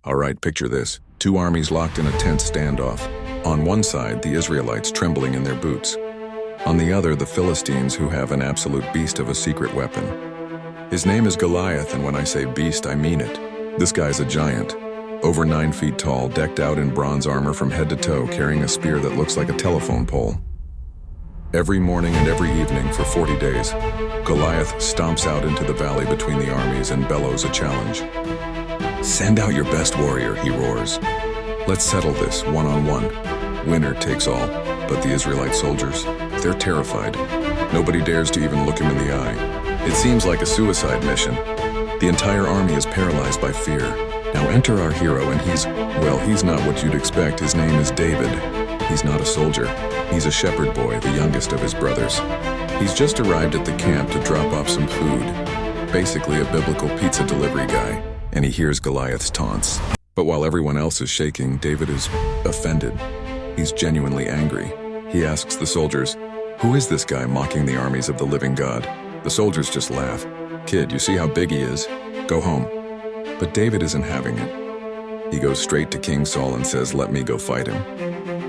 Alright, picture this. Two armies locked in a tense standoff. On one side, the Israelites trembling in their boots. On the other, the Philistines, who have an absolute beast of a secret weapon. His name is Goliath, and when I say beast, I mean it. This guy's a giant. Over 9 feet tall, decked out in bronze armor from head to toe, carrying a spear that looks like a telephone pole. Every morning and every evening for 40 days, Goliath stomps out into the valley between the armies and bellows a challenge. "Send out your best warrior," he roars. "Let's settle this, one-on-one. Winner takes all." But the Israelite soldiers, they're terrified. Nobody dares to even look him in the eye. It seems like a suicide mission. The entire army is paralyzed by fear. Now enter our hero, and he's not what you'd expect. His name is David. He's not a soldier. He's a shepherd boy, the youngest of his brothers. He's just arrived at the camp to drop off some food. Basically a biblical pizza delivery guy, and he hears Goliath's taunts. But while everyone else is shaking, David is offended. He's genuinely angry. He asks the soldiers, "Who is this guy mocking the armies of the living God?" The soldiers just laugh. "Kid, you see how big he is? Go home." But David isn't having it. He goes straight to King Saul and says, "Let me go fight him."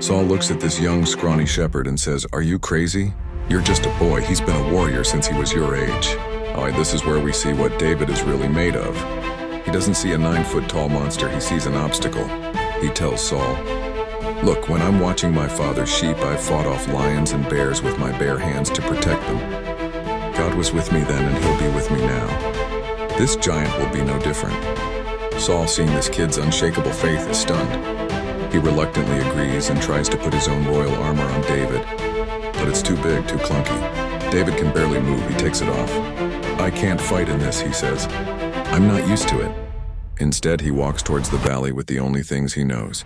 Saul looks at this young, scrawny shepherd and says, "Are you crazy? You're just a boy. He's been a warrior since he was your age." This is where we see what David is really made of. He doesn't see a 9-foot-tall monster, he sees an obstacle. He tells Saul, "Look, when I'm watching my father's sheep, I've fought off lions and bears with my bare hands to protect them. God was with me then, and he'll be with me now. This giant will be no different." Saul, seeing this kid's unshakable faith, is stunned. He reluctantly agrees and tries to put his own royal armor on David, but it's too big, too clunky. David can barely move. He takes it off. "I can't fight in this," he says. "I'm not used to it." Instead, he walks towards the valley with the only things he knows: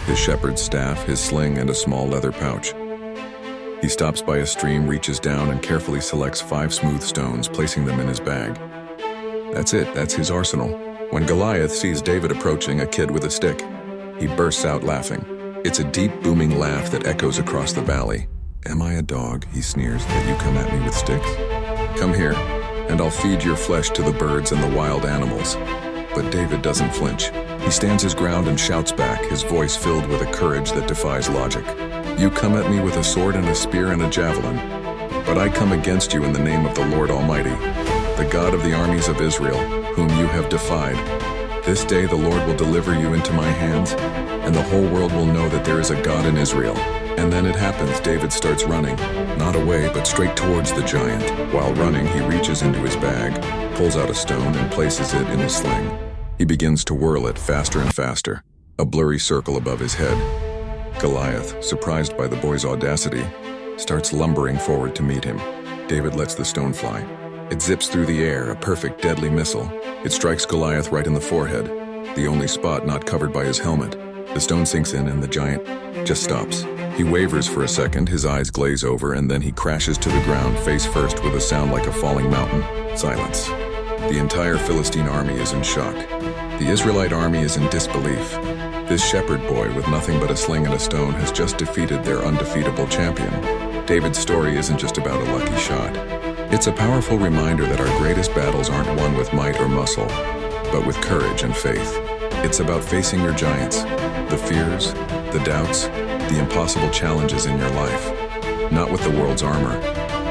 his shepherd's staff, his sling, and a small leather pouch. He stops by a stream, reaches down, and carefully selects 5 smooth stones, placing them in his bag. That's it. That's his arsenal. When Goliath sees David approaching, a kid with a stick, he bursts out laughing. It's a deep, booming laugh that echoes across the valley. "Am I a dog," he sneers, "that you come at me with sticks? Come here, and I'll feed your flesh to the birds and the wild animals." But David doesn't flinch. He stands his ground and shouts back, his voice filled with a courage that defies logic. "You come at me with a sword and a spear and a javelin, but I come against you in the name of the Lord Almighty, the God of the armies of Israel, whom you have defied. This day the Lord will deliver you into my hands, and the whole world will know that there is a God in Israel." And then it happens. David starts running, not away, but straight towards the giant. While running, he reaches into his bag, pulls out a stone, and places it in his sling. He begins to whirl it faster and faster, a blurry circle above his head. Goliath, surprised by the boy's audacity, starts lumbering forward to meet him. David lets the stone fly. It zips through the air, a perfect deadly missile. It strikes Goliath right in the forehead, the only spot not covered by his helmet. The stone sinks in and the giant just stops. He wavers for a second, his eyes glaze over, and then he crashes to the ground face first with a sound like a falling mountain. Silence. The entire Philistine army is in shock. The Israelite army is in disbelief. This shepherd boy with nothing but a sling and a stone has just defeated their undefeatable champion. David's story isn't just about a lucky shot. It's a powerful reminder that our greatest battles aren't won with might or muscle, but with courage and faith. It's about facing your giants, the fears, the doubts, the impossible challenges in your life. Not with the world's armor,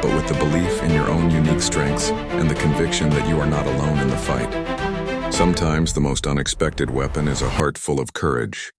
but with the belief in your own unique strengths and the conviction that you are not alone in the fight. Sometimes the most unexpected weapon is a heart full of courage.